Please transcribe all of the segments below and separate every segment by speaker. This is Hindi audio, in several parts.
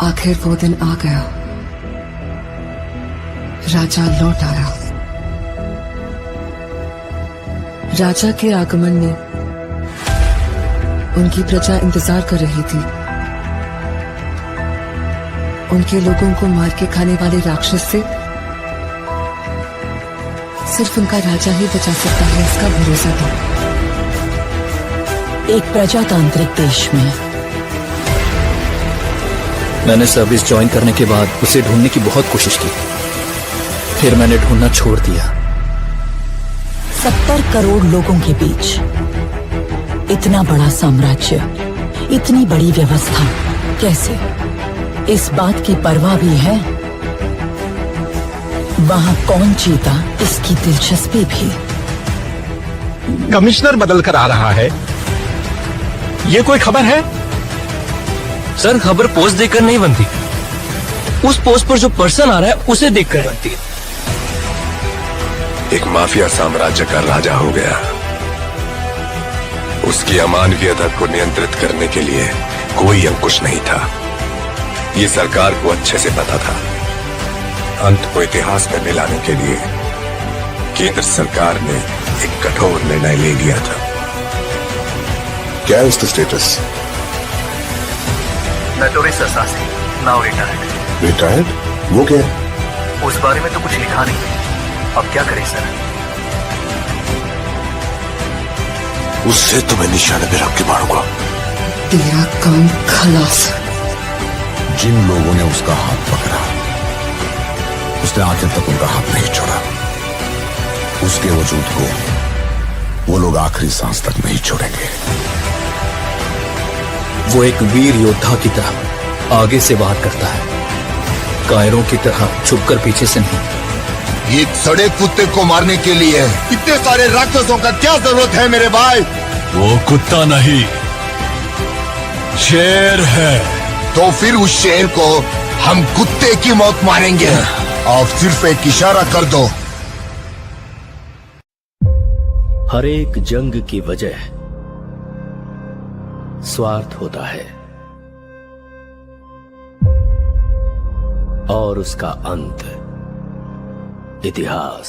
Speaker 1: आखिर वो दिन आ गया। राजा लौट आया। राजा के आगमन में उनकी प्रजा इंतजार कर रही थी। उनके लोगों को मार के खाने वाले राक्षस से सिर्फ उनका राजा ही बचा सकता है, इसका भरोसा था।
Speaker 2: एक प्रजातांत्रिक देश में
Speaker 3: मैंने सर्विस ज्वाइन करने के बाद उसे ढूंढने की बहुत कोशिश की, फिर मैंने ढूंढना छोड़ दिया।
Speaker 2: 70 करोड़ लोगों के बीच इतना बड़ा साम्राज्य, इतनी बड़ी व्यवस्था, कैसे? इस बात की परवाह भी है वहां कौन जीता, इसकी दिलचस्पी भी।
Speaker 4: कमिश्नर बदल कर आ रहा है, ये कोई खबर है?
Speaker 5: सर, खबर पोस्ट देखकर नहीं बनती, उस पोस्ट पर जो पर्सन आ रहा है उसे देखकर बनती है।
Speaker 6: एक माफिया साम्राज्य का राजा हो गया। उसकी अमानवीयता को नियंत्रित करने के लिए कोई अंकुश नहीं था। ये सरकार को अच्छे से पता था। अंत को इतिहास में मिलाने के लिए केंद्र सरकार ने एक कठोर निर्णय ले लिया था। क्या है उसका status?
Speaker 7: Notorious assassin, now retired.
Speaker 6: Retired? वो क्या है?
Speaker 7: उस बारे में तो कुछ लिखा नहीं। अब क्या करें सर?
Speaker 6: उससे तुम्हें निशाने पे रख के मारूंगा।
Speaker 1: तेरा काम खलास।
Speaker 6: जिन लोगों ने उसका हाथ पकड़ा, उसने आखिर तक उनका हाथ नहीं छोड़ा। उसके वजूद को वो लोग आखिरी सांस तक नहीं छोड़ेंगे।
Speaker 3: वो एक वीर योद्धा की तरह आगे से वार करता है, कायरों की तरह छुपकर पीछे से नहीं।
Speaker 6: ये सड़े कुत्ते को मारने के लिए इतने सारे राक्षसों का क्या जरूरत है मेरे भाई?
Speaker 4: वो कुत्ता नहीं, शेर है।
Speaker 6: तो फिर उस शेर को हम कुत्ते की मौत मारेंगे। आप सिर्फ एक इशारा कर दो।
Speaker 3: हर एक जंग की वजह स्वार्थ होता है और उसका अंत इतिहास।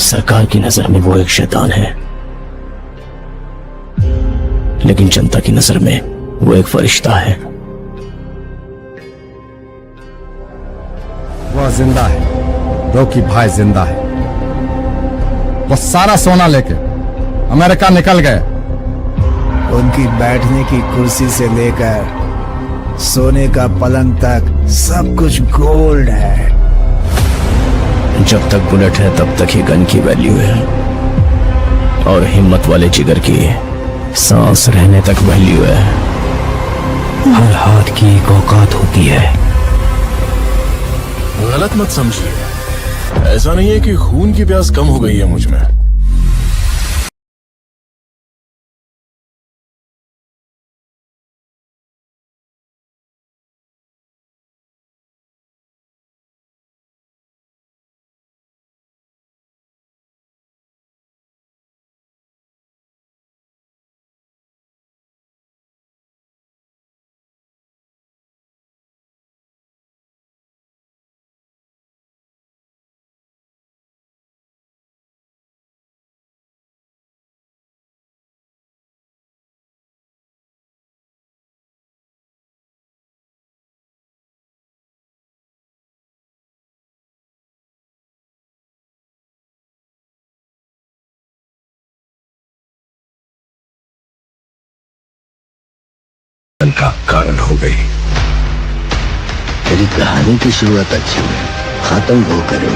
Speaker 3: सरकार की नजर में वो एक शैतान है, लेकिन जनता की नजर में वो एक फरिश्ता है।
Speaker 8: वह जिंदा है, रॉकी भाई जिंदा है। वो सारा सोना लेके अमेरिका निकल गए।
Speaker 9: उनकी बैठने की कुर्सी से लेकर सोने का पलंग तक सब कुछ गोल्ड है।
Speaker 3: जब तक बुलेट है तब तक ही गन की वैल्यू है, और हिम्मत वाले जिगर की सांस रहने तक वैल्यू है। हर हाथ की एक औकात होती है।
Speaker 4: गलत मत समझिए, ऐसा नहीं है कि खून की प्यास कम हो गई है मुझ में।
Speaker 6: का कारण हो गई।
Speaker 10: तेरी कहानी की शुरुआत अच्छी है, खत्म वो करें।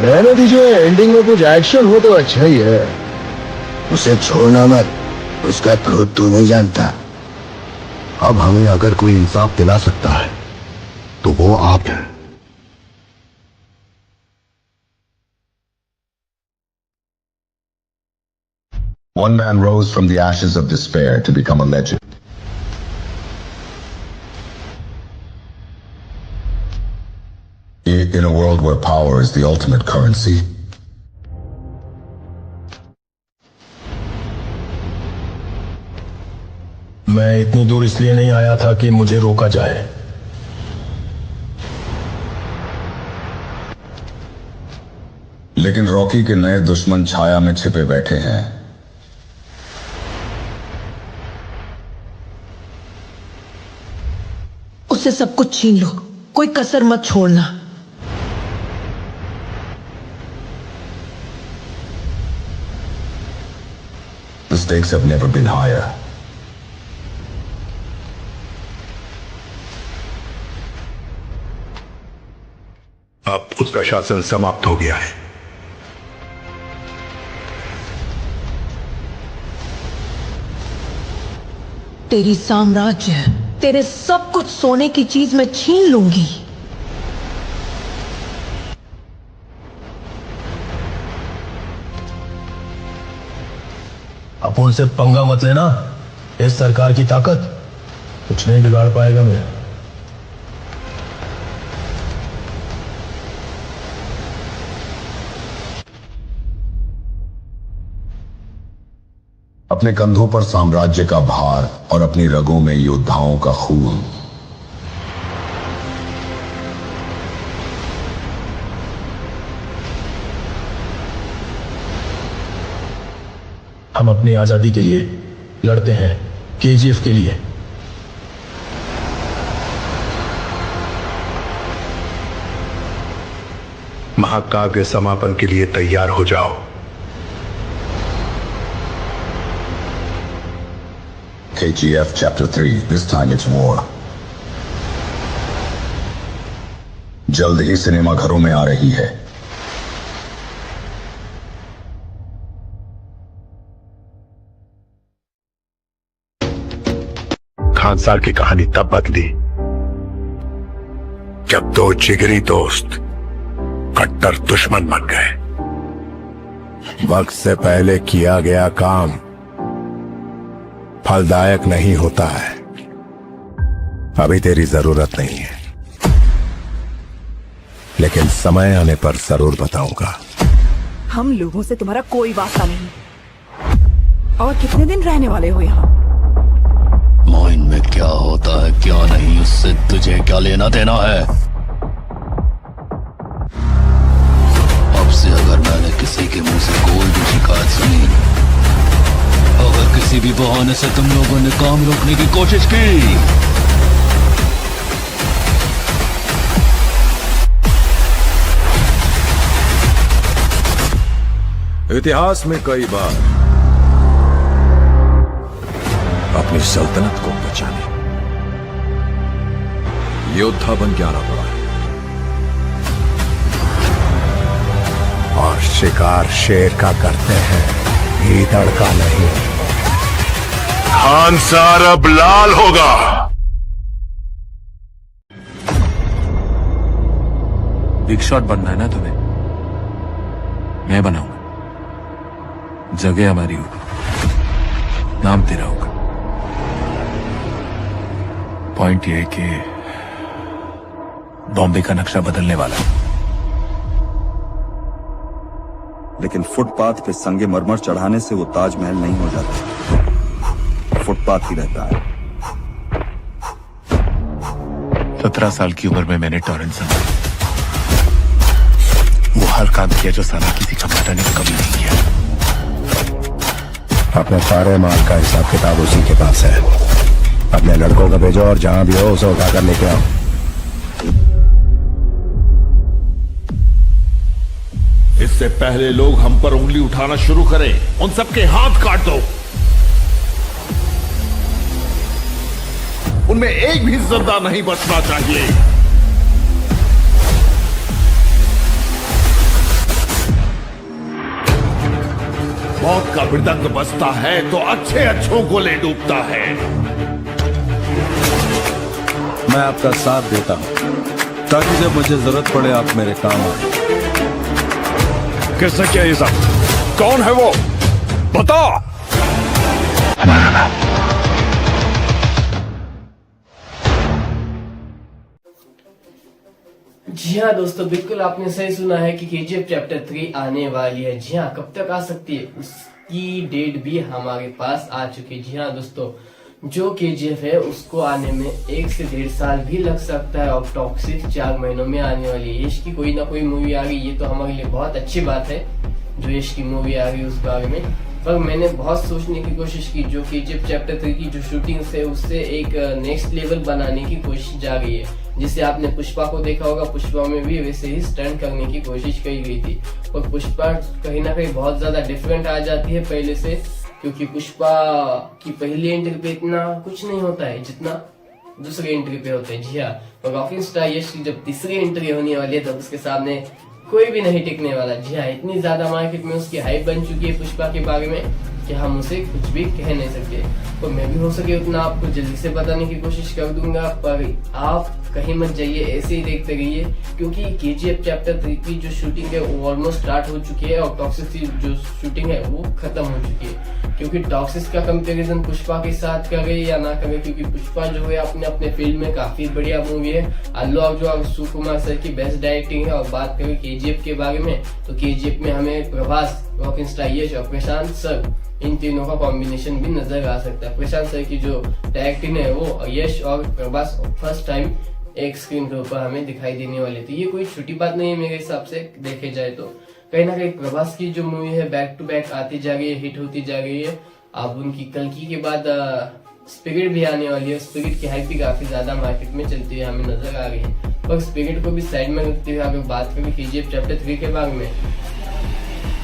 Speaker 6: रहने दीजिए, एंडिंग में कुछ एक्शन हो तो अच्छा ही है।
Speaker 10: उसे छोड़ना मत, उसका खुद तू नहीं जानता।
Speaker 6: अब हमें अगर कोई इंसाफ दिला सकता है तो वो आप हैं।
Speaker 11: One man rose from the ashes of despair to become a legend. In a world where power is the ultimate currency,
Speaker 4: मैं इतनी दूर इसलिए नहीं आया था कि मुझे रोका जाए।
Speaker 11: लेकिन रॉकी के नए दुश्मन छाया में छिपे बैठे हैं।
Speaker 2: उससे सब कुछ छीन लो, कोई कसर मत छोड़ना।
Speaker 11: The stakes have never been higher.
Speaker 6: अब उसका शासन समाप्त हो गया है।
Speaker 2: तेरी साम्राज्य, तेरे सब कुछ सोने की चीज मैं छीन लूंगी।
Speaker 4: आप उनसे पंगा मत लेना। इस सरकार की ताकत कुछ नहीं बिगाड़ पाएगा मेरा।
Speaker 11: अपने कंधों पर साम्राज्य का भार और अपनी रगों में योद्धाओं का खून।
Speaker 4: हम अपनी आजादी के लिए लड़ते हैं, केजीएफ के लिए।
Speaker 6: महाकाव्य समापन के लिए तैयार हो जाओ।
Speaker 11: KGF Chapter 3. This time it's war. जल्द ही सिनेमा घरों में आ रही है।
Speaker 6: खान साहब की कहानी तब बदली जब दो जिगरी दोस्त कट्टर दुश्मन बन गए। वक्त से पहले किया गया काम फलदायक नहीं होता है। अभी तेरी जरूरत नहीं है, लेकिन समय आने पर जरूर बताऊंगा।
Speaker 2: हम लोगों से तुम्हारा कोई वास्ता नहीं। और कितने दिन रहने वाले हो यहाँ?
Speaker 3: माइंड में क्या होता है क्या नहीं, उससे तुझे क्या लेना देना है। अब से अगर मैंने किसी के मुंह से कोई भी शिकायत सुनी, अगर किसी भी बहाने से तुम लोगों ने काम रोकने की कोशिश की,
Speaker 6: इतिहास में कई बार अपनी सल्तनत को बचाने योद्धा बन के आना पड़ा है। और शिकार शेर का करते हैं, गीदड़ का नहीं। खान सार अब लाल होगा।
Speaker 5: बिग शॉट बनना है ना तुम्हें, मैं बनाऊंगा। जगह हमारी होगी, नाम तेरा होगा। पॉइंट यह है कि बॉम्बे का नक्शा बदलने वाला है।
Speaker 12: लेकिन फुटपाथ पे संगमरमर चढ़ाने से वो ताजमहल नहीं हो जाता, फुटपाथ ही रहता है।
Speaker 6: 17 साल की उम्र में मैंने टॉरेंट संभाला। वो हर काम किया जो साला किसी का माता ने कभी नहीं किया। अपने सारे माल का हिसाब किताब उसी के पास है। अपने लड़कों को भेजो और जहां भी हो उसे उठाकर लेके आओ।
Speaker 13: इससे पहले लोग हम पर उंगली उठाना शुरू करें, उन सबके हाथ काट दो। उनमें एक भी जिंदा नहीं बचना चाहिए। मौत का मृदंग बजता है तो अच्छे अच्छों को ले डूबता है।
Speaker 12: मैं आपका साथ देता हूं ताकि जब मुझे जरूरत पड़े आप मेरे काम आए।
Speaker 13: किसने किया ये सब? कौन है वो? बता।
Speaker 6: हमारा नाम।
Speaker 14: जी हाँ दोस्तों, बिल्कुल आपने सही सुना है कि केजीएफ चैप्टर 3 आने वाली है। जी हाँ, कब तक आ सकती है उसकी डेट भी हमारे पास आ चुकी है। जी हाँ दोस्तों, जो KGF है उसको आने में 1 से 1.5 साल भी लग सकता है और टॉक्सिक 4 महीनों में आने वाली है। यश की कोई ना कोई मूवी आ गई, ये तो हमारे लिए बहुत अच्छी बात है जो यश की मूवी आ गई उस बारे में। पर मैंने बहुत सोचने की कोशिश की, जो KGF चैप्टर 3 की जो शूटिंग है उससे एक नेक्स्ट लेवल बनाने की कोशिश जा रही है। जिसे आपने पुष्पा को देखा होगा, पुष्पा में भी वैसे ही स्टंट करने की कोशिश की गई थी। और पुष्पा कहीं ना कहीं बहुत ज्यादा डिफरेंट आ जाती है पहले से, क्योंकि पुष्पा की पहली एंट्री पे इतना कुछ नहीं होता है जितना दूसरी एंट्री पे होता है। जी हाँ, और रॉकिंग स्टार यश की जब तीसरी एंट्री होने वाली है तब उसके सामने कोई भी नहीं टिकने वाला। जी हाँ, इतनी ज्यादा मार्केट में उसकी हाइप बन चुकी है पुष्पा के बारे में कि हम उसे कुछ भी कह नहीं सकते। तो मैं भी हो सके उतना आपको जल्दी से बताने की कोशिश कर दूंगा, पर आप कहीं मत जाइए, ऐसे ही देखते रहिए, क्योंकि KGF चैप्टर 3 की जो शूटिंग है वो ऑलमोस्ट स्टार्ट हो चुकी है और टॉक्सिक की जो शूटिंग है वो खत्म हो चुकी है। क्योंकि टॉक्सिक का कंपैरिजन पुष्पा के साथ करे या ना करे, क्योंकि पुष्पा जो है अपने फील्ड में काफी बढ़िया मूवी है। अल्लू अर्जुन और सुकुमार सर की बेस्ट डायरेक्टिंग है। और बात करें KGF के बारे में तो KGF में हमें प्रभास, रॉकिंग स्टार यश और प्रशांत सर, इन तीनों का कॉम्बिनेशन भी नजर आ सकता है। प्रशांत सर की जो डायरेक्टिंग है वो यश और प्रभास फर्स्ट टाइम एक स्क्रीन के ऊपर हमें दिखाई देने वाले थे। ये कोई छोटी बात नहीं है मेरे हिसाब से देखे जाए तो। कहीं ना कहीं प्रभास की जो मूवी है बैक टू बैक आती जा रही है, हिट होती जा रही है। अब उनकी कल्कि के बाद स्पिरिट भी आने वाली है। स्पिरिट की हाइप भी काफी ज्यादा मार्केट में चलती है हमें नजर आ रही है। पर स्पिरिट को भी साइड में रखते हुए अगर बात करें KGF चैप्टर 3 के बारे में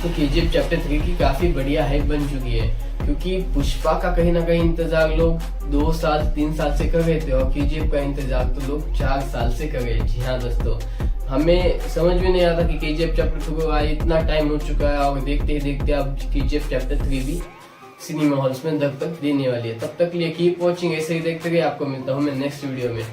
Speaker 14: तो KGF चैप्टर 3 की काफी बढ़िया हाइप बन चुकी है, क्योंकि पुष्पा का कहीं ना कहीं इंतजार लोग 2 साल 3 साल से कर रहे थे और KGF का इंतजार तो लोग 4 साल से कर रहे हैं। जी हाँ दोस्तों, हमें समझ में नहीं आता कि KGF चैप्टर 2 को आज इतना टाइम हो चुका है और देखते ही देखते अब KGF चैप्टर 3 भी सिनेमा हॉल्स में दस्तक देने वाली है। तब तक लिए कीप वॉचिंग, ऐसे ही देखते रहिए। आपको मिलता हूँ मैं नेक्स्ट वीडियो में।